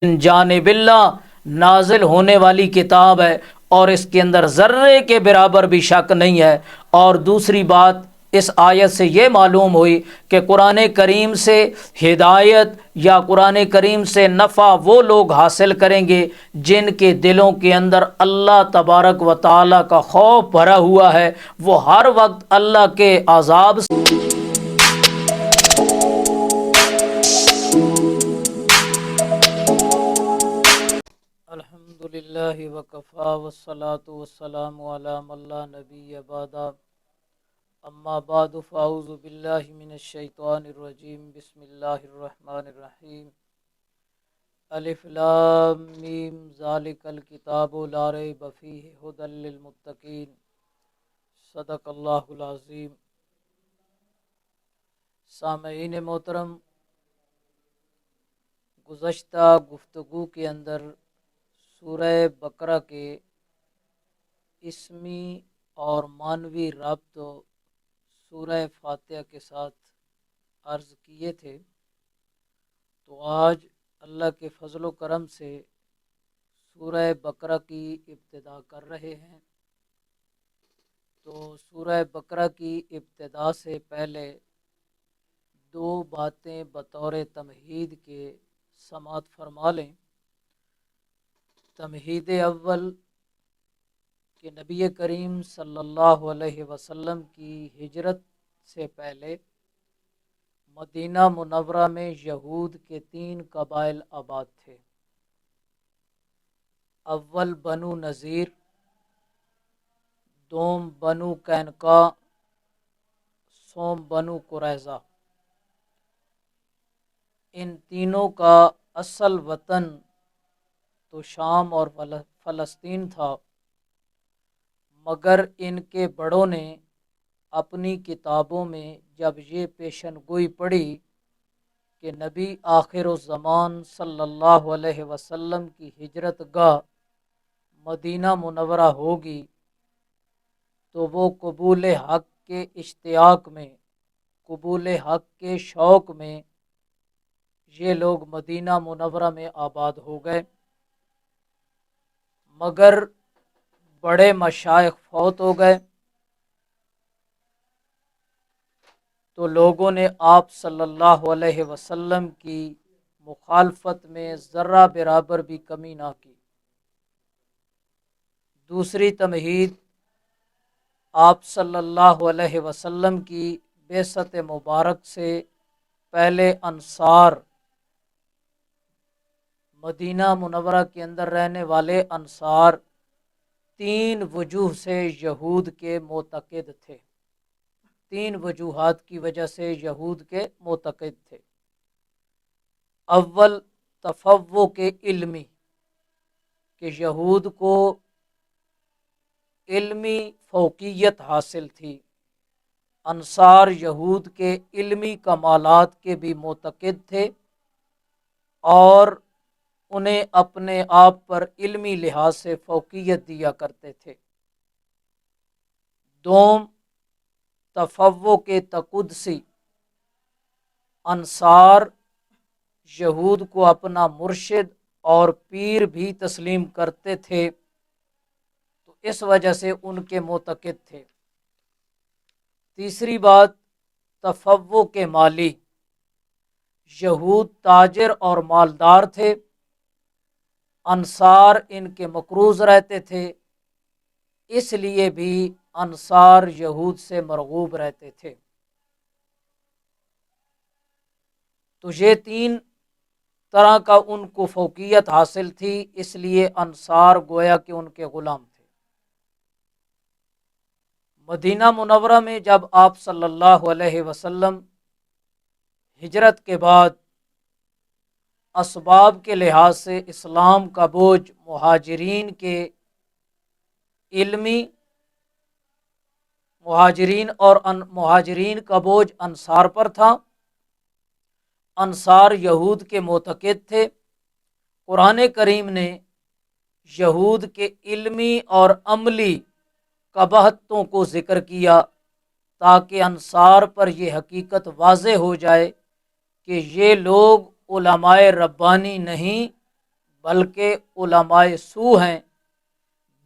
جانب اللہ نازل ہونے والی کتاب ہے، اور اس کے اندر ذرے کے برابر بھی شک نہیں ہے۔ اور دوسری بات اس آیت سے یہ معلوم ہوئی کہ قرآن کریم سے ہدایت یا قرآن کریم سے نفع وہ لوگ حاصل کریں گے جن کے دلوں کے اندر اللہ تبارک و تعالیٰ کا خوف بھرا ہوا ہے، وہ ہر وقت اللہ کے عذاب سے الحمدللہ وکفا والصلاة والسلام علی من لا نبی بعد، اما بعد فاعوذ باللہ من الشیطان الرجیم، بسم اللہ الرحمن الرحیم۔ الف لام میم ذالک الکتاب لا ریب فیہ ھدی للمتقین، صدق اللہ العظیم۔ سامعین محترم، گزشتہ گفتگو کے اندر سورہ بقرہ کے اسمی اور معنوی ربط سورہ فاتحہ کے ساتھ عرض کیے تھے، تو آج اللہ کے فضل و کرم سے سورہ بقرہ کی ابتدا کر رہے ہیں۔ تو سورہ بقرہ کی ابتدا سے پہلے دو باتیں بطور تمہید کے سماعت فرما لیں۔ تمہید اول کہ نبی کریم صلی اللہ علیہ وسلم کی ہجرت سے پہلے مدینہ منورہ میں یہود کے 3 قبائل آباد تھے۔ اول بنو نذیر، دوم بنو قینقاع، سوم بنو قریظہ۔ ان تینوں کا اصل وطن تو شام اور فلسطین تھا، مگر ان کے بڑوں نے اپنی کتابوں میں جب یہ پیشن گوئی پڑھی کہ نبی آخر الزمان صلی اللہ علیہ وسلم کی ہجرت گاہ مدینہ منورہ ہوگی، تو وہ قبول حق کے اشتیاق میں، قبول حق کے شوق میں یہ لوگ مدینہ منورہ میں آباد ہو گئے۔ مگر بڑے مشائخ فوت ہو گئے، تو لوگوں نے آپ صلی اللہ علیہ وسلم کی مخالفت میں ذرہ برابر بھی کمی نہ کی۔ دوسری تمہید، آپ صلی اللہ علیہ وسلم کی بعثت مبارک سے پہلے انصار، مدینہ منورہ کے اندر رہنے والے انصار 3 وجوہ سے یہود کے معتقد تھے، 3 وجوہات کی وجہ سے یہود کے معتقد تھے۔ اول تفوق علمی، کہ یہود کو علمی فوقیت حاصل تھی۔ انصار یہود کے علمی کمالات کے بھی معتقد تھے اور انہیں اپنے آپ پر علمی لحاظ سے فوقیت دیا کرتے تھے۔ دوم تفوق تقدسی، انصار یہود کو اپنا مرشد اور پیر بھی تسلیم کرتے تھے، تو اس وجہ سے ان کے معتقد تھے۔ تیسری بات تفوق مالی، یہود تاجر اور مالدار تھے، انصار ان کے مقروض رہتے تھے، اس لیے بھی انصار یہود سے مرغوب رہتے تھے۔ تو یہ 3 طرح کا ان کو فوقیت حاصل تھی، اس لیے انصار گویا کہ ان کے غلام تھے۔ مدینہ منورہ میں جب آپ صلی اللہ علیہ وسلم ہجرت کے بعد اسباب کے لحاظ سے اسلام کا بوجھ مہاجرین کے علمی، مہاجرین کا بوجھ انصار پر تھا۔ انصار یہود کے معتقد تھے۔ قرآن کریم نے یہود کے علمی اور عملی قباحتوں کو ذکر کیا تاکہ انصار پر یہ حقیقت واضح ہو جائے کہ یہ لوگ علماء ربانی نہیں بلکہ علماء سو ہیں،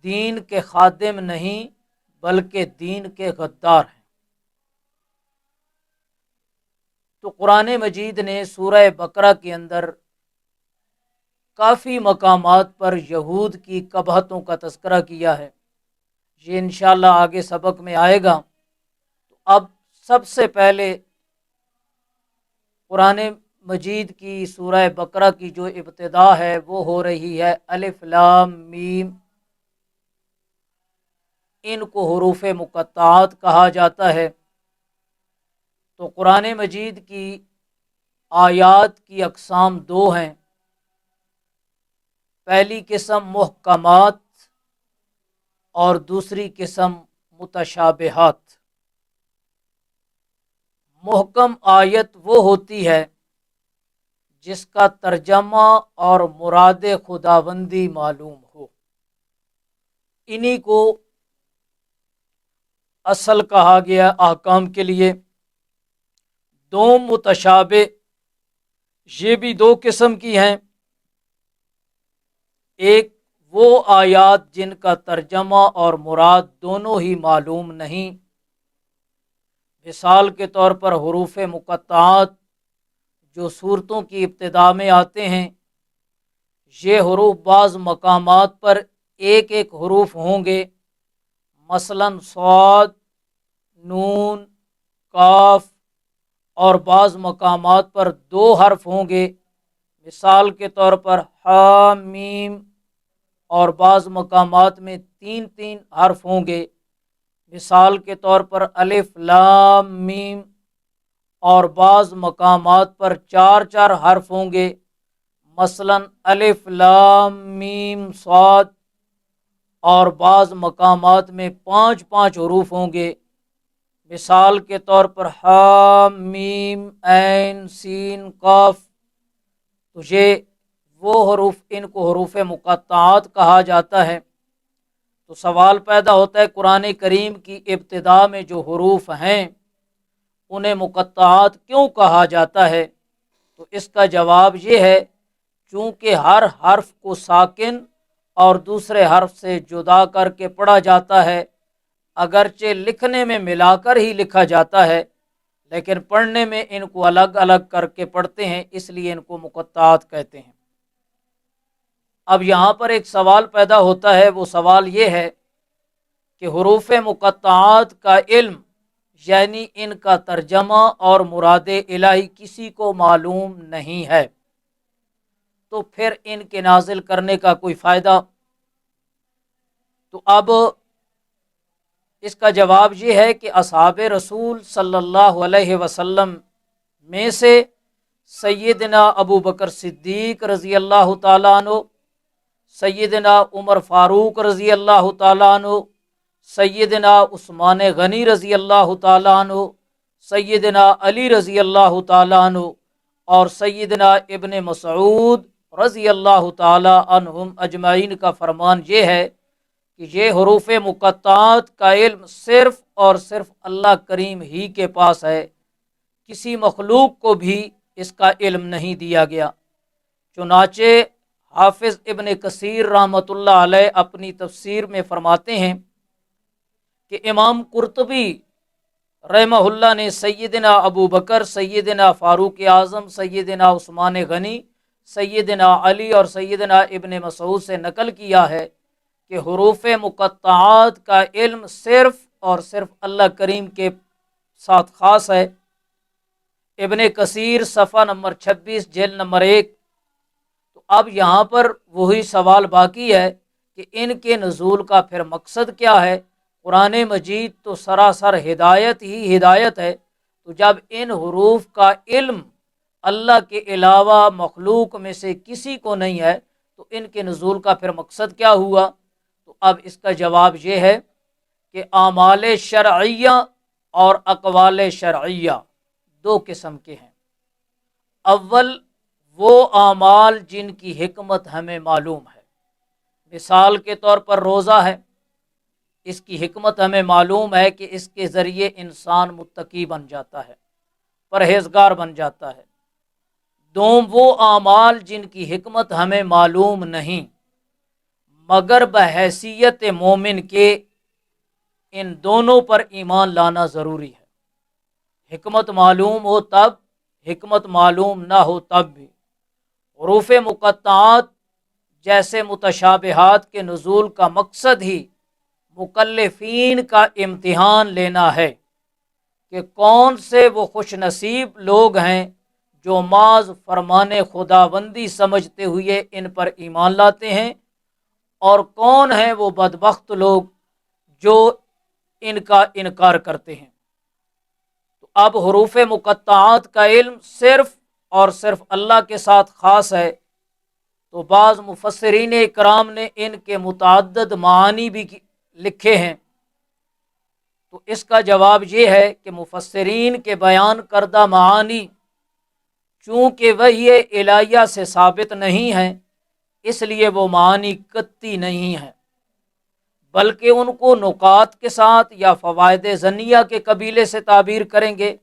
دین کے خادم نہیں بلکہ دین کے غدار ہیں۔ تو قرآن مجید نے سورہ بقرہ کے اندر کافی مقامات پر یہود کی قباحتوں کا تذکرہ کیا ہے، یہ انشاءاللہ آگے سبق میں آئے گا۔ تو اب سب سے پہلے قرآن مجید کی سورہ بقرہ کی جو ابتدا ہے وہ ہو رہی ہے الف لام میم، ان کو حروف مقطعات کہا جاتا ہے۔ تو قرآن مجید کی آیات کی اقسام دو ہیں، پہلی قسم محکمات اور دوسری قسم متشابہات۔ محکم آیت وہ ہوتی ہے جس کا ترجمہ اور مراد خداوندی معلوم ہو، انہی کو اصل کہا گیا احکام کے لیے۔ دو متشابہ، یہ بھی دو قسم کی ہیں، ایک وہ آیات جن کا ترجمہ اور مراد دونوں ہی معلوم نہیں، مثال کے طور پر حروف مقطعات جو صورتوں کی ابتدا میں آتے ہیں، یہ حروف بعض مقامات پر ایک ایک حروف ہوں گے، مثلا صاد، نون، کاف، اور بعض مقامات پر دو حرف ہوں گے، مثال کے طور پر ح میم، اور بعض مقامات میں تین تین حرف ہوں گے، مثال کے طور پر الف لام میم، اور بعض مقامات پر چار چار حرف ہوں گے، مثلا الف لام میم صاد، اور بعض مقامات میں پانچ پانچ حروف ہوں گے، مثال کے طور پر ح میم عین سین قاف۔ تو یہ وہ حروف، ان کو حروف مقطعات کہا جاتا ہے۔ تو سوال پیدا ہوتا ہے قرآن کریم کی ابتدا میں جو حروف ہیں انہیں مقطعات کیوں کہا جاتا ہے؟ تو اس کا جواب یہ ہے، چونکہ ہر حرف کو ساکن اور دوسرے حرف سے جدا کر کے پڑھا جاتا ہے، اگرچہ لکھنے میں ملا کر ہی لکھا جاتا ہے لیکن پڑھنے میں ان کو الگ الگ کر کے پڑھتے ہیں، اس لیے ان کو مقطعات کہتے ہیں۔ اب یہاں پر ایک سوال پیدا ہوتا ہے، وہ سوال یہ ہے کہ حروف مقطعات کا علم یعنی ان کا ترجمہ اور مراد الہی کسی کو معلوم نہیں ہے، تو پھر ان کے نازل کرنے کا کوئی فائدہ؟ تو اب اس کا جواب یہ ہے کہ اصحاب رسول صلی اللہ علیہ وسلم میں سے سیدنا ابو بکر صدیق رضی اللہ تعالیٰ عنہ، سیدنا عمر فاروق رضی اللہ تعالیٰ عنہ، سیدنا عثمان غنی رضی اللہ تعالیٰ عنہ، سیدنا علی رضی اللہ تعالیٰ عنہ، اور سیدنا ابن مسعود رضی اللہ تعالیٰ عنہم اجمعین کا فرمان یہ ہے کہ یہ حروف مقطعات کا علم صرف اور صرف اللہ کریم ہی کے پاس ہے، کسی مخلوق کو بھی اس کا علم نہیں دیا گیا۔ چنانچہ حافظ ابن کثیر رحمۃ اللہ علیہ اپنی تفسیر میں فرماتے ہیں کہ امام قرطبی رحمہ اللہ نے سیدنا ابو بکر، سیدنا فاروق اعظم، سیدنا عثمان غنی، سیدنا علی اور سیدنا ابن مسعود سے نقل کیا ہے کہ حروف مقطعات کا علم صرف اور صرف اللہ کریم کے ساتھ خاص ہے۔ ابن کثیر صفحہ نمبر 26 جلد نمبر 1۔ تو اب یہاں پر وہی سوال باقی ہے کہ ان کے نزول کا پھر مقصد کیا ہے؟ قرآن مجید تو سراسر ہدایت ہی ہدایت ہے، تو جب ان حروف کا علم اللہ کے علاوہ مخلوق میں سے کسی کو نہیں ہے تو ان کے نزول کا پھر مقصد کیا ہوا؟ تو اب اس کا جواب یہ ہے کہ اعمال شرعیہ اور اقوال شرعیہ دو قسم کے ہیں۔ اول وہ اعمال جن کی حکمت ہمیں معلوم ہے، مثال کے طور پر روزہ ہے، اس کی حکمت ہمیں معلوم ہے کہ اس کے ذریعے انسان متقی بن جاتا ہے، پرہیزگار بن جاتا ہے۔ دوم وہ اعمال جن کی حکمت ہمیں معلوم نہیں مگر بحیثیت مومن کے ان دونوں پر ایمان لانا ضروری ہے۔ حکمت معلوم ہو تب، حکمت معلوم نہ ہو تب بھی۔ حروف مقطعات جیسے متشابہات کے نزول کا مقصد ہی مکلفین کا امتحان لینا ہے کہ کون سے وہ خوش نصیب لوگ ہیں جو محض فرمان خداوندی سمجھتے ہوئے ان پر ایمان لاتے ہیں، اور کون ہیں وہ بدبخت لوگ جو ان کا انکار کرتے ہیں۔ تو اب حروف مقطعات کا علم صرف اور صرف اللہ کے ساتھ خاص ہے، تو بعض مفسرین اکرام نے ان کے متعدد معانی بھی لکھے ہیں۔ تو اس کا جواب یہ ہے کہ مفسرین کے بیان کردہ معانی چونکہ وحی الہیہ سے ثابت نہیں ہیں، اس لیے وہ معانی قطعی نہیں ہیں، بلکہ ان کو نکات کے ساتھ یا فوائد ظنیہ کے قبیلے سے تعبیر کریں گے،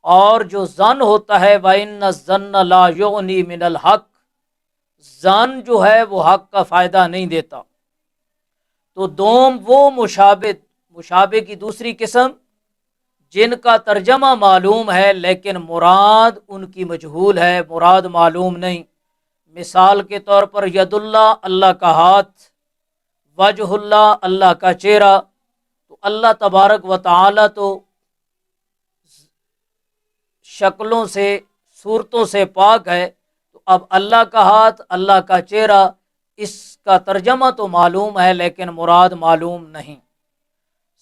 اور جو ظن ہوتا ہے وَإِنَّ الظَّنَّ لَا يُغْنِي مِنَ الْحَقِّ، ظن جو ہے وہ حق کا فائدہ نہیں دیتا۔ تو دوم وہ مشابہ کی دوسری قسم جن کا ترجمہ معلوم ہے لیکن مراد ان کی مجہول ہے، مراد معلوم نہیں۔ مثال کے طور پر ید اللہ، اللہ کا ہاتھ، وجہ اللہ، اللہ کا چہرہ۔ تو اللہ تبارک و تعالی تو شکلوں سے، صورتوں سے پاک ہے، تو اب اللہ کا ہاتھ، اللہ کا چہرہ، اس کا ترجمہ تو معلوم ہے لیکن مراد معلوم نہیں۔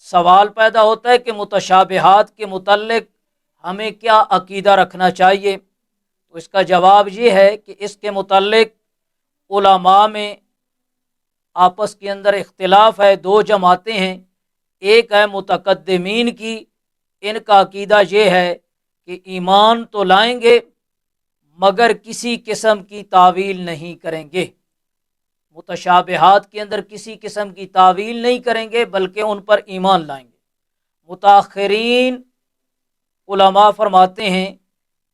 سوال پیدا ہوتا ہے کہ متشابہات کے متعلق ہمیں کیا عقیدہ رکھنا چاہیے؟ تو اس کا جواب یہ ہے کہ اس کے متعلق علماء میں آپس کے اندر اختلاف ہے، دو جماعتیں ہیں۔ ایک ہے متقدمین کی، ان کا عقیدہ یہ ہے کہ ایمان تو لائیں گے مگر کسی قسم کی تعویل نہیں کریں گے، متشابہات کے اندر کسی قسم کی تعویل نہیں کریں گے بلکہ ان پر ایمان لائیں گے۔ متاخرین علماء فرماتے ہیں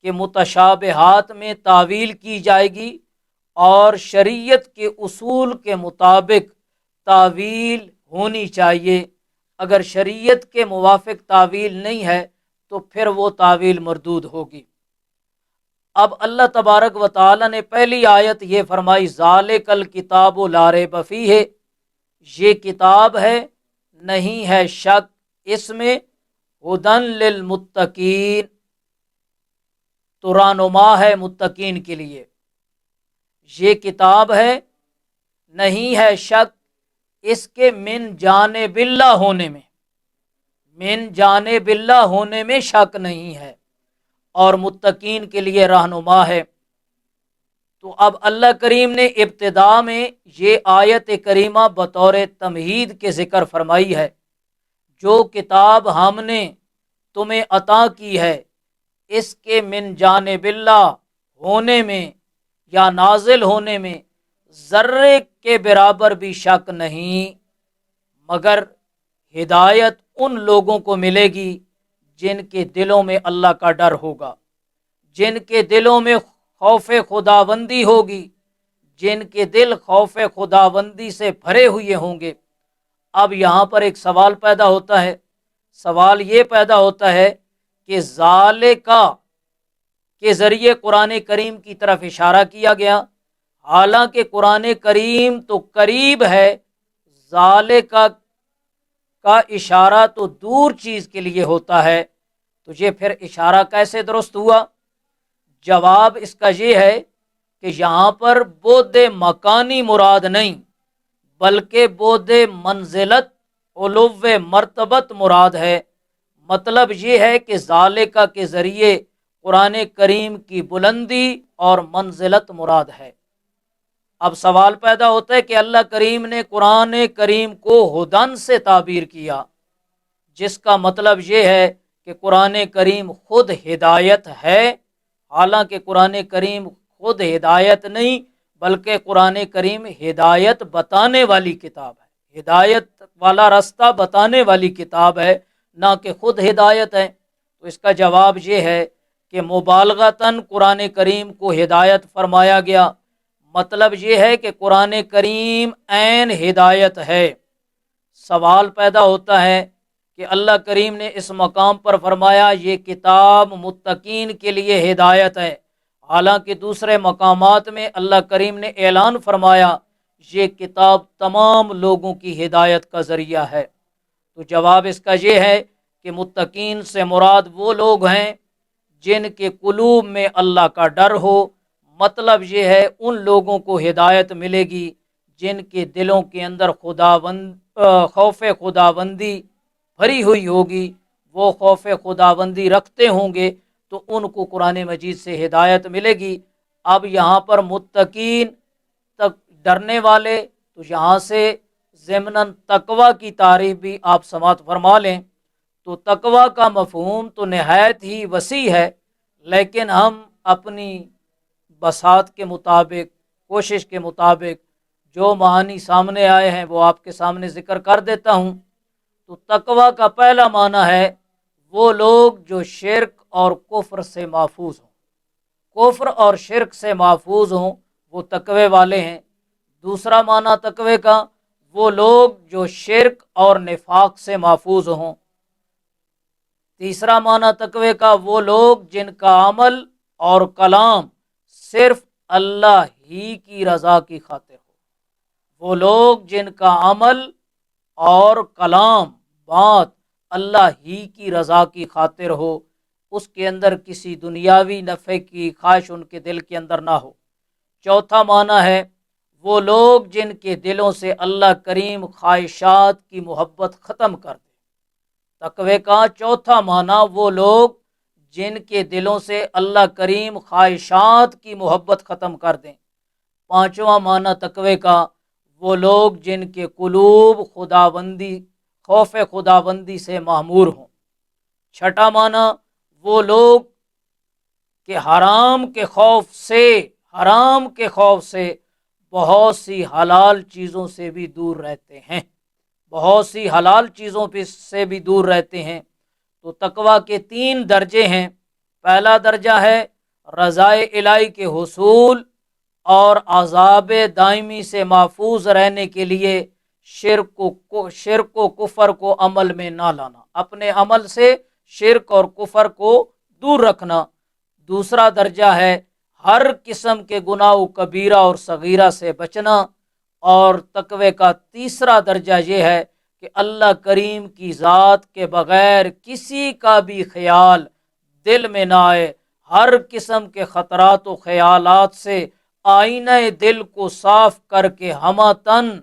کہ متشابہات میں تعویل کی جائے گی اور شریعت کے اصول کے مطابق تعویل ہونی چاہیے۔ اگر شریعت کے موافق تعویل نہیں ہے تو پھر وہ تعویل مردود ہوگی۔ اب اللہ تبارک و تعالی نے پہلی آیت یہ فرمائی ذالک الکتاب لا ریب فیہ، یہ کتاب ہے نہیں ہے شک اس میں، ہدی للمتقین، تو رہنما ہے متقین کے لیے۔ یہ کتاب ہے نہیں ہے شک اس کے من جانب اللہ ہونے میں، من جانب اللہ ہونے میں شک نہیں ہے، اور متقین کے لیے رہنما ہے۔ تو اب اللہ کریم نے ابتدا میں یہ آیت کریمہ بطور تمہید کے ذکر فرمائی ہے، جو کتاب ہم نے تمہیں عطا کی ہے اس کے من جانب اللہ ہونے میں یا نازل ہونے میں ذرے کے برابر بھی شک نہیں، مگر ہدایت ان لوگوں کو ملے گی جن کے دلوں میں اللہ کا ڈر ہوگا، جن کے دلوں میں خوف خداوندی ہوگی، جن کے دل خوف خداوندی سے بھرے ہوئے ہوں گے۔ اب یہاں پر ایک سوال پیدا ہوتا ہے، سوال یہ پیدا ہوتا ہے کہ ذالکا کے ذریعے قرآن کریم کی طرف اشارہ کیا گیا، حالانکہ قرآن کریم تو قریب ہے، ذالکا کا اشارہ تو دور چیز کے لیے ہوتا ہے، تو یہ پھر اشارہ کیسے درست ہوا؟ جواب اس کا یہ ہے کہ یہاں پر بعد مکانی مراد نہیں بلکہ بعد منزلت، علو مرتبت مراد ہے۔ مطلب یہ ہے کہ ذالکہ کے ذریعے قرآن کریم کی بلندی اور منزلت مراد ہے۔ اب سوال پیدا ہوتا ہے کہ اللہ کریم نے قرآن کریم کو ہدن سے تعبیر کیا، جس کا مطلب یہ ہے کہ قرآن کریم خود ہدایت ہے، حالانکہ قرآن کریم خود ہدایت نہیں بلکہ قرآن کریم ہدایت بتانے والی کتاب ہے، ہدایت والا راستہ بتانے والی کتاب ہے، نہ کہ خود ہدایت ہے۔ تو اس کا جواب یہ ہے کہ مبالغتاً قرآن کریم کو ہدایت فرمایا گیا، مطلب یہ ہے کہ قرآن کریم عین ہدایت ہے۔ سوال پیدا ہوتا ہے کہ اللہ کریم نے اس مقام پر فرمایا یہ کتاب متقین کے لیے ہدایت ہے، حالانکہ دوسرے مقامات میں اللہ کریم نے اعلان فرمایا یہ کتاب تمام لوگوں کی ہدایت کا ذریعہ ہے۔ تو جواب اس کا یہ ہے کہ متقین سے مراد وہ لوگ ہیں جن کے قلوب میں اللہ کا ڈر ہو، مطلب یہ ہے ان لوگوں کو ہدایت ملے گی جن کے دلوں کے اندر خوف خداوندی بھری ہوئی ہوگی، وہ خوف خداوندی رکھتے ہوں گے تو ان کو قرآن مجید سے ہدایت ملے گی۔ اب یہاں پر متقین تک ڈرنے والے، تو یہاں سے ضمناً تقوی کی تعریف بھی آپ سماعت فرما لیں۔ تو تقوی کا مفہوم تو نہایت ہی وسیع ہے، لیکن ہم اپنی بساط کے مطابق، کوشش کے مطابق جو معانی سامنے آئے ہیں وہ آپ کے سامنے ذکر کر دیتا ہوں۔ تو تقوی کا پہلا معنی ہے وہ لوگ جو شرک اور کفر سے محفوظ ہوں، کفر اور شرک سے محفوظ ہوں، وہ تقوی والے ہیں۔ دوسرا معنی تقوی کا وہ لوگ جو شرک اور نفاق سے محفوظ ہوں۔ تیسرا معنی تقوی کا وہ لوگ جن کا عمل اور کلام صرف اللہ ہی کی رضا کی خاطر ہو، وہ لوگ جن کا عمل اور کلام بات اللہ ہی کی رضا کی خاطر ہو، اس کے اندر کسی دنیاوی نفع کی خواہش ان کے دل کے اندر نہ ہو۔ چوتھا معنی ہے وہ لوگ جن کے دلوں سے اللہ کریم خواہشات کی محبت ختم کر دے۔ تقوی کا چوتھا معنی وہ لوگ جن کے دلوں سے اللہ کریم خواہشات کی محبت ختم کر دیں۔ پانچواں معنی تقوی کا وہ لوگ جن کے قلوب خوف خداوندی سے معمور ہوں۔ چھٹا معنی وہ لوگ کہ حرام کے خوف سے بہت سی حلال چیزوں سے بھی دور رہتے ہیں، بہت سی حلال چیزوں سے بھی دور رہتے ہیں۔ تو تقوی کے 3 درجے ہیں۔ پہلا درجہ ہے رضائے الہی کے حصول اور عذاب دائمی سے محفوظ رہنے کے لیے شرک و کفر کو عمل میں نہ لانا، اپنے عمل سے شرک اور کفر کو دور رکھنا۔ دوسرا درجہ ہے ہر قسم کے گناہ و کبیرہ اور صغیرہ سے بچنا۔ اور تقوی کا تیسرا درجہ یہ ہے کہ اللہ کریم کی ذات کے بغیر کسی کا بھی خیال دل میں نہ آئے، ہر قسم کے خطرات و خیالات سے آئینہ دل کو صاف کر کے ہمہ تن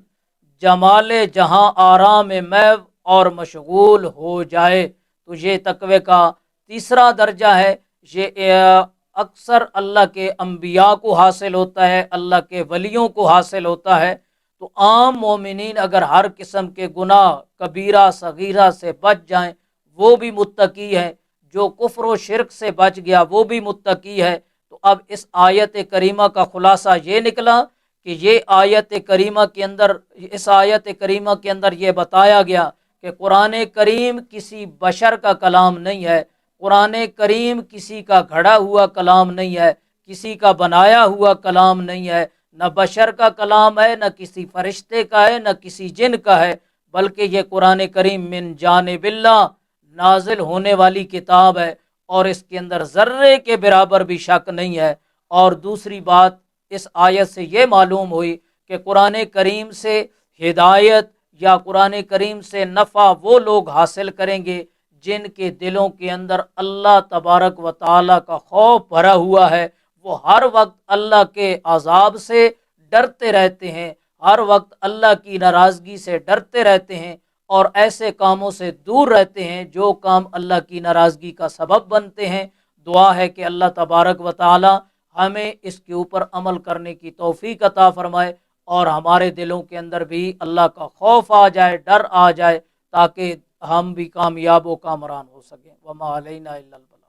جمال جہاں آرام محو اور مشغول ہو جائے۔ تو یہ تقوی کا تیسرا درجہ ہے۔ یہ اکثر اللہ کے انبیاء کو حاصل ہوتا ہے، اللہ کے ولیوں کو حاصل ہوتا ہے۔ تو عام مومنین اگر ہر قسم کے گناہ کبیرہ صغیرہ سے بچ جائیں وہ بھی متقی ہے، جو کفر و شرک سے بچ گیا وہ بھی متقی ہے۔ تو اب اس آیت کریمہ کا خلاصہ یہ نکلا کہ اس آیت کریمہ کے اندر یہ بتایا گیا کہ قرآن کریم کسی بشر کا کلام نہیں ہے، قرآن کریم کسی کا گھڑا ہوا کلام نہیں ہے، کسی کا بنایا ہوا کلام نہیں ہے، نہ بشر کا کلام ہے، نہ کسی فرشتے کا ہے، نہ کسی جن کا ہے، بلکہ یہ قرآن کریم من جانب اللہ نازل ہونے والی کتاب ہے، اور اس کے اندر ذرے کے برابر بھی شک نہیں ہے۔ اور دوسری بات اس آیت سے یہ معلوم ہوئی کہ قرآن کریم سے ہدایت یا قرآن کریم سے نفع وہ لوگ حاصل کریں گے جن کے دلوں کے اندر اللہ تبارک و تعالیٰ کا خوف بھرا ہوا ہے، وہ ہر وقت اللہ کے عذاب سے ڈرتے رہتے ہیں، ہر وقت اللہ کی ناراضگی سے ڈرتے رہتے ہیں، اور ایسے کاموں سے دور رہتے ہیں جو کام اللہ کی ناراضگی کا سبب بنتے ہیں۔ دعا ہے کہ اللہ تبارک و تعالی ہمیں اس کے اوپر عمل کرنے کی توفیق عطا فرمائے، اور ہمارے دلوں کے اندر بھی اللہ کا خوف آ جائے، ڈر آ جائے، تاکہ ہم بھی کامیاب و کامران ہو سکیں۔ وما علینا الا البلاغ۔